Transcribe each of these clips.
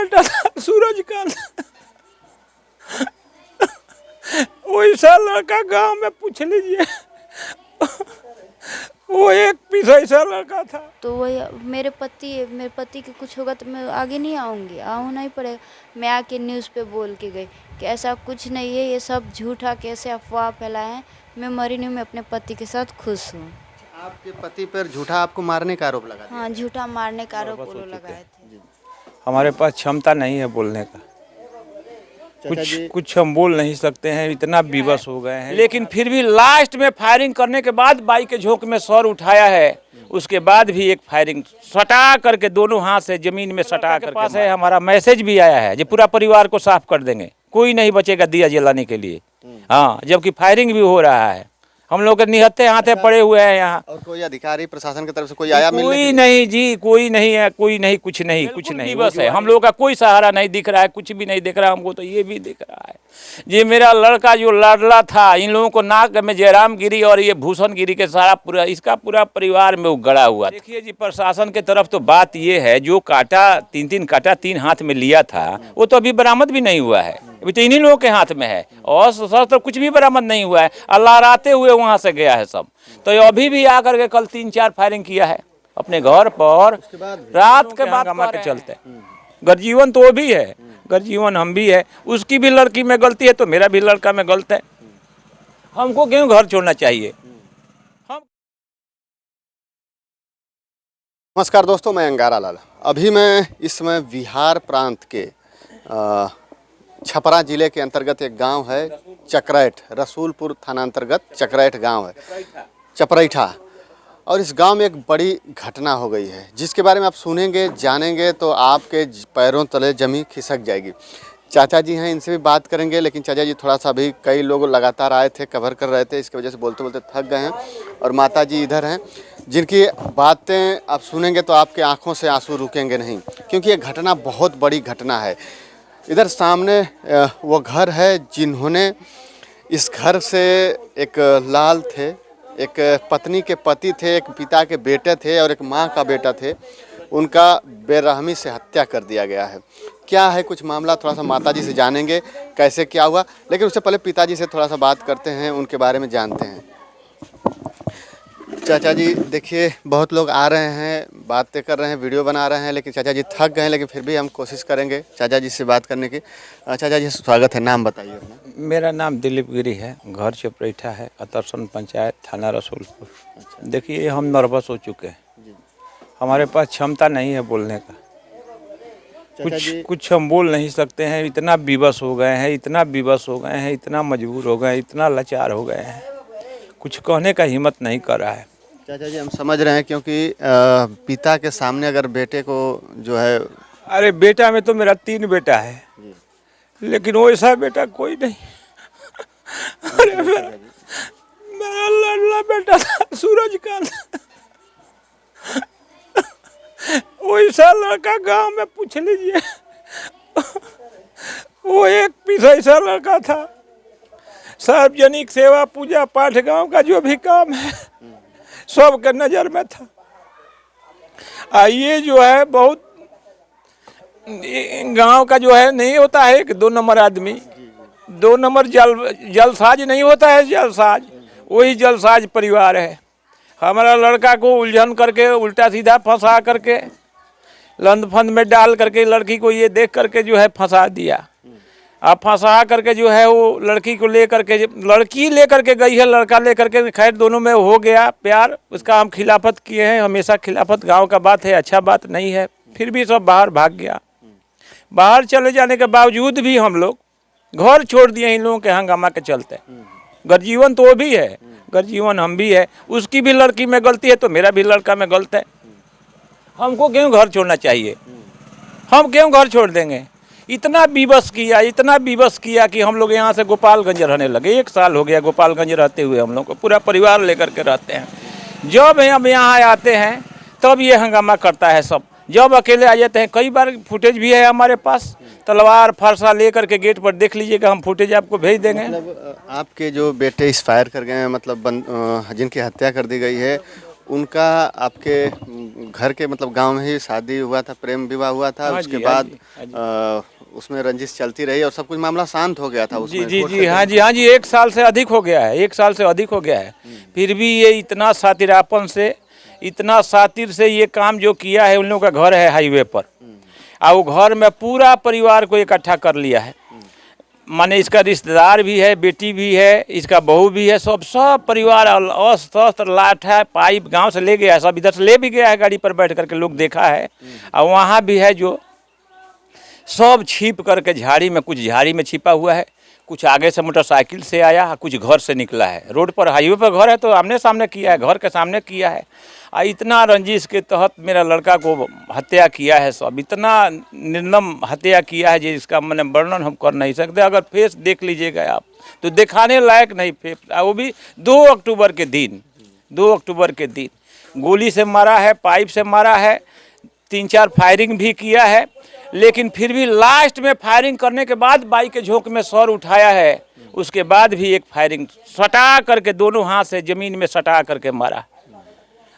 बेटा था सूरजकांत, वैसा लड़का गांव में पूछ लीजिए, वो एक पीस ऐसा लड़का था। तो वही मेरे पति के कुछ होगा तो मैं आगे नहीं आऊँगी, आऊँ नहीं पड़ेगा। मैं आके न्यूज़ पे बोल के गई कि ऐसा कुछ नहीं है, ये सब झूठा कैसे अफवाह फैलाए हैं। मैं मरी नहीं, मैं अपने पति के साथ खुश हूँ। आपके पति पर झूठा आपको मारने का आरोप लगा दिया। हाँ, झूठा मारने का आरोप वो लोग लगाए थे। हमारे पास क्षमता नहीं है बोलने का, कुछ हम बोल नहीं सकते हैं, इतना विवश हो गए हैं। लेकिन फिर भी लास्ट में फायरिंग करने के बाद बाइक के झोंक में सर उठाया है, उसके बाद भी एक फायरिंग सटा करके दोनों हाथ से जमीन में सटा कर पास है। हमारा मैसेज भी आया है जो पूरा परिवार को साफ कर देंगे, कोई नहीं बचेगा दिया जलाने के लिए। हाँ, जबकि फायरिंग भी हो रहा है, हम लोग के निहत्थे हाथे पड़े हुए हैं यहाँ। और कोई अधिकारी प्रशासन की तरफ से कोई आया मिलने? कोई नहीं जी, कोई नहीं है, कोई नहीं, कुछ नहीं बस है। हम लोगों का कोई सहारा नहीं दिख रहा है, कुछ भी नहीं दिख रहा हमको। तो ये भी दिख रहा है ये मेरा लड़का जो लाडला था, इन लोगों को नाक में जयराम गिरी और ये भूषण गिरी के सारा पूरा इसका पूरा परिवार में गड़ा हुआ। देखिए जी, प्रशासन के तरफ तो बात ये है, जो काटा 3 काटा 3 हाथ में लिया था वो तो अभी बरामद भी नहीं हुआ है, अभी तो इन्हीं लोगों के हाथ में है। और तो कुछ भी बरामद नहीं हुआ है, लहराते हुए वहाँ से गया है सब। तो अभी भी आकर के कल 3-4 फायरिंग किया है अपने घर पर, रात के बाद के चलते। गर्जीवन तो वो भी है, गर्जीवन हम भी है, उसकी भी लड़की में गलती है तो मेरा भी लड़का में गलत है। हमको क्यों घर छोड़ना चाहिए? नमस्कार दोस्तों, मैं अंगारा लाल। अभी मैं इस समय बिहार प्रांत के छपरा जिले के अंतर्गत एक गांव है चकरैठ, रसूलपुर थाना अंतर्गत चकरैठ गांव है, चपरैठा। और इस गांव में एक बड़ी घटना हो गई है जिसके बारे में आप सुनेंगे जानेंगे तो आपके पैरों तले जमी खिसक जाएगी। चाचा जी हैं, इनसे भी बात करेंगे, लेकिन चाचा जी थोड़ा सा अभी कई लोग लगातार आए थे, कवर कर रहे थे, इसकी वजह से बोलते बोलते थक गए हैं। और माता जी इधर हैं जिनकी बातें आप सुनेंगे तो आपके आंखों से आंसू रुकेंगे नहीं, क्योंकि ये घटना बहुत बड़ी घटना है। इधर सामने वो घर है जिन्होंने, इस घर से एक लाल थे, एक पत्नी के पति थे, एक पिता के बेटे थे और एक माँ का बेटा थे, उनका बेरहमी से हत्या कर दिया गया है। क्या है कुछ मामला, थोड़ा सा माताजी से जानेंगे कैसे क्या हुआ, लेकिन उससे पहले पिताजी से थोड़ा सा बात करते हैं, उनके बारे में जानते हैं। चाचा जी देखिए, बहुत लोग आ रहे हैं, बातें कर रहे हैं, वीडियो बना रहे हैं, लेकिन चाचा जी थक गए हैं, लेकिन फिर भी हम कोशिश करेंगे चाचा जी से बात करने की। चाचा जी स्वागत है, नाम बताइए अपना। मेरा नाम दिलीप गिरी है, घर चपरैठा है, अतरसन पंचायत, थाना रसूलपुर। देखिए, हम नर्वस हो चुके हैं, हमारे पास क्षमता नहीं है बोलने का, कुछ हम बोल नहीं सकते हैं। इतना विवश हो गए हैं, इतना विवश हो गए हैं, इतना मजबूर हो गए हैं, इतना लाचार हो गए हैं, कुछ कहने का हिम्मत नहीं कर रहा है। चाचा जी हम समझ रहे हैं, क्योंकि पिता के सामने अगर बेटे को जो है, अरे बेटा में तो मेरा 3 बेटा है, लेकिन वैसा बेटा कोई नहीं। अरे मेरा लाडला बेटा था सूरजकांत, वैसा लड़का गांव में पूछ लीजिए, वो एक पीस ऐसा लड़का था। सार्वजनिक सेवा, पूजा पाठ, गांव का जो भी काम है सबके नजर में था। ये जो है बहुत गांव का जो है नहीं होता है कि 2 नंबर आदमी, 2 नंबर जलसाज नहीं होता है, जलसाज, वही जलसाज परिवार है। हमारा लड़का को उलझन करके, उल्टा सीधा फंसा करके, लंद फंद में डाल करके लड़की को ये देख करके जो है फंसा दिया। अब फंसा करके जो है वो लड़की को लेकर के, लड़की लेकर के गई है, लड़का लेकर के, खैर दोनों में हो गया प्यार, उसका हम खिलाफत किए हैं, हमेशा खिलाफत गांव का बात है, अच्छा बात नहीं है। फिर भी सब बाहर भाग गया। बाहर चले जाने के बावजूद भी हम लोग घर छोड़ दिए इन लोगों के हंगामा के चलते। गर्जीवन तो वो भी है, गर्जीवन हम भी है, उसकी भी लड़की में गलती है तो मेरा भी लड़का में गलत है। हमको क्यों घर छोड़ना चाहिए? हम क्यों घर छोड़ देंगे? इतना विवश किया कि हम लोग यहाँ से गोपालगंज रहने लगे। 1 साल हो गया गोपालगंज रहते हुए, हम लोग को पूरा परिवार लेकर के रहते हैं। जब हम यहाँ आते हैं तब ये हंगामा करता है सब, जब अकेले आ जाते हैं। कई बार फुटेज भी है हमारे पास, तलवार फरसा लेकर के गेट पर देख लीजिएगा, हम फुटेज आपको भेज देंगे। मतलब आपके जो बेटे एक्सपायर कर गए हैं, मतलब जिनकी हत्या कर दी गई है, उनका आपके घर के मतलब गांव में ही शादी हुआ था, प्रेम विवाह हुआ था, हाँ उसके जी, हाँ बाद जी, हाँ जी। उसमें रंजिश चलती रही और सब कुछ मामला शांत हो गया था जी उसमें। जी कोर्ट जी, कचहरी- हाँ जी, हाँ जी, 1 साल से अधिक हो गया है, 1 साल से अधिक हो गया है। फिर भी ये इतना सातिरापन से, इतना सातिर से ये काम जो किया है, उन लोगों का घर है हाईवे पर, और वो घर में पूरा परिवार को इकट्ठा कर लिया है। माने इसका रिश्तेदार भी है, बेटी भी है, इसका बहू भी है, सब परिवार अस्त्र शस्त्र लाठा पाइप गांव से ले गया है, सब इधर से ले भी गया है गाड़ी पर बैठ करके, लोग देखा है। और वहाँ भी है जो सब छिप करके झाड़ी में, कुछ झाड़ी में छिपा हुआ है, कुछ आगे से मोटरसाइकिल से आया, कुछ घर से निकला है। रोड पर हाईवे पर घर है तो आमने सामने किया है, घर के सामने किया है। और इतना रंजिश के तहत मेरा लड़का को हत्या किया है, सब इतना निर्मम हत्या किया है जिसका मैंने वर्णन हम कर नहीं सकते। अगर फेस देख लीजिएगा आप तो दिखाने लायक नहीं फेस, वो भी 2 अक्टूबर के दिन, 2 अक्टूबर के दिन गोली से मारा है, पाइप से मारा है, 3-4 फायरिंग भी किया है। लेकिन फिर भी लास्ट में फायरिंग करने के बाद बाइक के झोंक में सर उठाया है, उसके बाद भी एक फायरिंग सटा करके दोनों हाथ से ज़मीन में सटा करके मारा।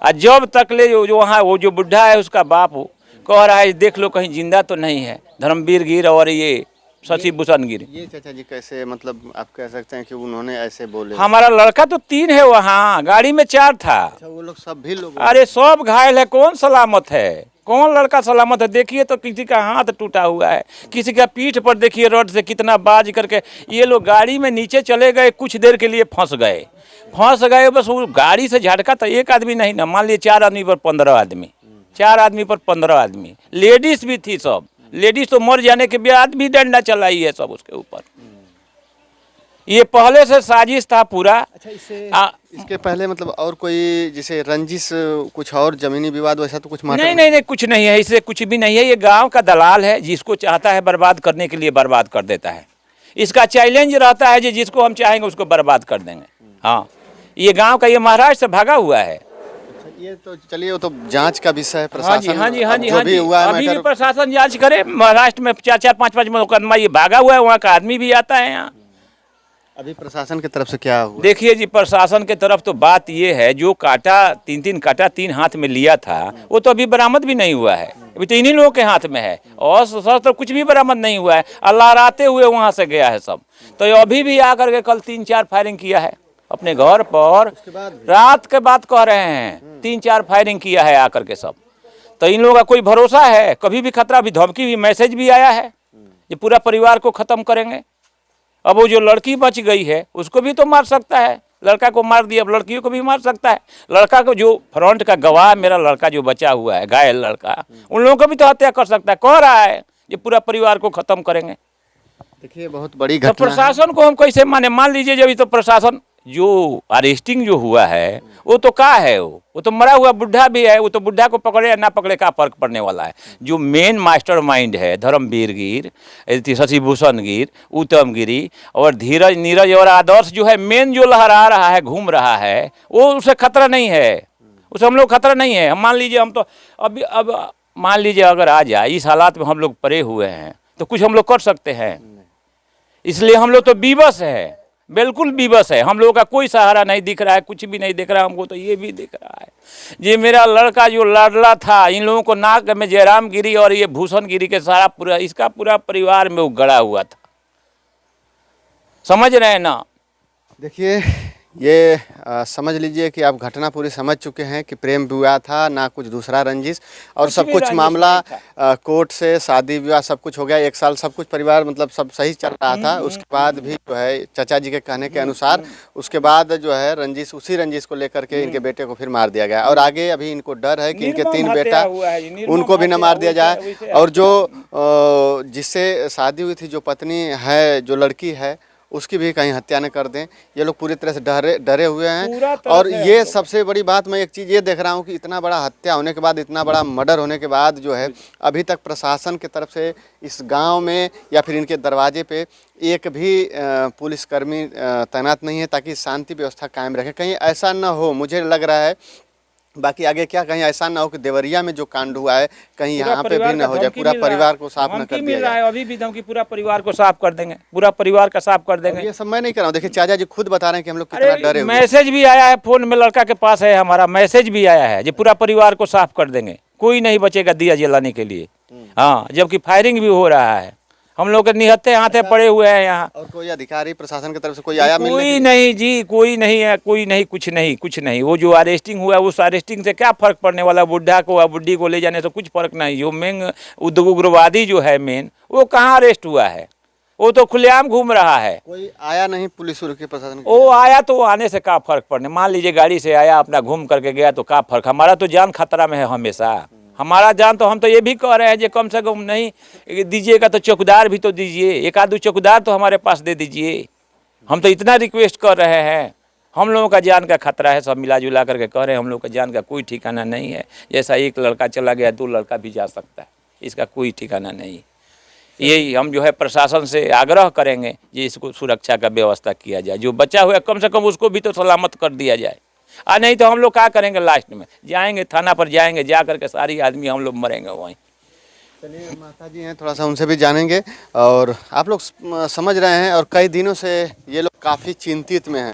और जब तक ले जो वहाँ वो जो बुढ़ा है उसका बाप हो कह रहा है देख लो कहीं जिंदा तो नहीं है, धर्मवीर गिर और ये शशि भूषण गिर। ये चाचा जी कैसे, मतलब आप कह सकते हैं कि उन्होंने ऐसे बोले? हमारा लड़का तो 3 है वहाँ, गाड़ी में 4 था। अच्छा, वो लोग सब भी लोग? अरे सब घायल है, कौन सलामत है, कौन लड़का सलामत है? देखिए तो किसी का हाथ टूटा हुआ है, किसी का पीठ पर देखिए रड से कितना बाज करके। ये लोग गाड़ी में नीचे चले गए, कुछ देर के लिए फंस गए बस। वो गाड़ी से झटका तो एक आदमी नहीं ना, मान लिए 4 आदमी पर 15 आदमी, 4 आदमी पर 15 आदमी, लेडीज भी थी सब। लेडीज तो मर जाने के बाद भी डंडा चलाई है सब उसके ऊपर। ये पहले से साजिश था पूरा। अच्छा, इसके पहले मतलब और कोई जैसे रंजिश, कुछ और जमीनी विवाद वैसा तो कुछ नहीं नहीं नहीं, कुछ नहीं है, इससे कुछ भी नहीं है। ये गांव का दलाल है, जिसको चाहता है बर्बाद करने के लिए बर्बाद कर देता है। इसका चैलेंज रहता है कि जिसको हम चाहेंगे उसको बर्बाद कर देंगे। हाँ, ये गांव का, ये महाराष्ट्र से भागा हुआ है। ये तो चलिए, वो तो जांच का विषय है, हाँ जी, प्रशासन हाँ जी, हाँ जी, जो हाँ भी जी, हुआ है अभी भी मैटर। प्रशासन जांच करे। महाराष्ट्र में 4-4, 5-5 मुकदमा ये भागा हुआ है, वहाँ का आदमी भी आता है यहाँ। अभी प्रशासन की तरफ से क्या हुआ? देखिए जी, प्रशासन की तरफ तो बात ये है, जो काटा 3-3 काटा 3 हाथ में लिया था वो तो अभी बरामद भी नहीं हुआ है, अभी तो इन्हीं लोगों के हाथ में है। और तो कुछ भी बरामद नहीं हुआ है, लहराते हुए वहाँ से गया है सब। तो अभी भी आकर के कल 3-4 फायरिंग किया है अपने घर पर, रात के बात कह रहे हैं, 3-4 फायरिंग किया है आकर के सब। तो इन लोगों का कोई भरोसा है? कभी भी खतरा, भी धमकी भी, मैसेज भी आया है ये पूरा परिवार को खत्म करेंगे। अब वो जो लड़की बच गई है उसको भी तो मार सकता है, लड़का को मार दिया, अब लड़कियों को भी मार सकता है। लड़का को, जो फ्रंट का गवाह मेरा लड़का जो बचा हुआ है, घायल लड़का, उन लोगों को भी तो हत्या कर सकता है। कह रहा है ये पूरा परिवार को खत्म करेंगे। देखिए, बहुत बड़ी तो घटना है। प्रशासन को हम कैसे माने? मान लीजिए जब तो प्रशासन जो अरेस्टिंग जो हुआ है वो तो क्या है, वो तो मरा हुआ बुढ़ा भी है, वो तो बुढ़ा को पकड़े या ना पकड़े का फर्क पड़ने वाला है। जो मेन मास्टर माइंड है, धर्मवीर गिर, शशि भूषण गिर, उत्तम गिरी और धीरज, नीरज और आदर्श जो है, मेन जो लहरा रहा है, घूम रहा है, वो उसे खतरा नहीं है, उसे हम लोग खतरा नहीं है। हम मान लीजिए, हम तो अब मान लीजिए अगर आ जाए इस हालात में हम लोग पड़े हुए हैं तो कुछ हम लोग कर सकते हैं? इसलिए हम लोग तो बीबस है, बिल्कुल बीबस है। हम लोगों का कोई सहारा नहीं दिख रहा है, कुछ भी नहीं दिख रहा है हमको। तो ये भी दिख रहा है, ये मेरा लड़का जो लाडला था, इन लोगों को नाक में जयराम गिरी और ये भूषण गिरी के सारा पूरा, इसका पूरा परिवार में वो गड़ा हुआ था। समझ रहे हैं ना? देखिए, ये समझ लीजिए कि आप घटना पूरी समझ चुके हैं कि प्रेम विवाह था, ना कुछ दूसरा रंजिश, और सब कुछ मामला कोर्ट से शादी विवाह सब कुछ हो गया। 1 साल सब कुछ परिवार मतलब सब सही चल रहा था। उसके बाद भी जो है चाचा जी के कहने के अनुसार उसके बाद जो है रंजिश, उसी रंजिश को लेकर के इनके बेटे को फिर मार दिया गया। और आगे अभी इनको डर है कि इनके 3 बेटा, उनको भी न मार दिया जाए। और जो जिससे शादी हुई थी, जो पत्नी है, जो लड़की है, उसकी भी कहीं हत्या न कर दें। ये लोग पूरी तरह से डरे हुए हैं। और ये सबसे बड़ी बात, मैं एक चीज़ ये देख रहा हूँ कि इतना बड़ा हत्या होने के बाद, इतना बड़ा मर्डर होने के बाद जो है, अभी तक प्रशासन की तरफ से इस गांव में या फिर इनके दरवाजे पे एक भी पुलिसकर्मी तैनात नहीं है, ताकि शांति व्यवस्था कायम रखे। कहीं ऐसा न हो, मुझे लग रहा है बाकी आगे क्या कहीं ऐसा ना हो कि देवरिया में जो कांड हुआ है कहीं पूरा यहाँ पे परिवार भी का न हो जाए, धमकी पूरा मिल रहा है। परिवार को साफ न धमकी कर मिल दिया रहा जाए। है, अभी भी धमकी, पूरा परिवार को साफ कर देंगे, पूरा परिवार का साफ कर और देंगे। ये सब मैं नहीं कर रहा हूँ, देखिए चाचा जी खुद बता रहे हैं कि हम लोग कितना डरे अरे हुए हैं। मैसेज भी आया है, फोन में लड़का के पास है, हमारा मैसेज भी आया है, जो पूरा परिवार को साफ कर देंगे, कोई नहीं बचेगा दिया जलाने के लिए। हाँ, जबकि फायरिंग भी हो रहा है, हम लोग के निहत्थे हाथे पड़े हुए हैं यहाँ। और कोई अधिकारी प्रशासन की तरफ से कोई आया मिलने के कोई लिए? नहीं जी, कोई नहीं है, कोई नहीं, कुछ नहीं, कुछ नहीं। वो जो अरेस्टिंग हुआ, उस अरेस्टिंग से क्या फर्क पड़ने वाला, बुढ़ा को या बुढ़ी को ले जाने से कुछ फर्क नहीं। जो मेन उग्रवादी जो है मेन, वो कहाँ अरेस्ट हुआ है, वो तो खुलेआम घूम रहा है। कोई आया नहीं पुलिस उलिस के प्रशासन के? वो आया तो आने से क्या फर्क पड़ने, मान लीजिए गाड़ी से आया, अपना घूम करके गया, तो क्या फर्क, हमारा तो जान खतरा में है हमेशा, हमारा जान। तो हम तो ये भी कह रहे हैं कि कम से कम नहीं दीजिएगा तो चौकीदार भी तो दीजिए, एक आध चौकीदार तो हमारे पास दे दीजिए। हम तो इतना रिक्वेस्ट कर रहे हैं, हम लोगों का जान का खतरा है, सब मिला जुला करके कह रहे हैं, हम लोग का जान का कोई ठिकाना नहीं है। जैसा एक लड़का चला गया, 2 लड़का भी जा सकता है, इसका कोई ठिकाना नहीं। यही हम जो है प्रशासन से आग्रह करेंगे कि इसको सुरक्षा का व्यवस्था किया जाए, जो बचा हुआ कम से कम उसको भी तो सलामत कर दिया जाए। नहीं तो हम लोग क्या करेंगे, लास्ट में जाएंगे थाना पर, जाएंगे, जा करके सारी आदमी हम लोग मरेंगे वहीं। चलिए माता जी हैं, थोड़ा सा उनसे भी जानेंगे। और आप लोग समझ रहे हैं, और कई दिनों से ये लोग काफ़ी चिंतित में हैं।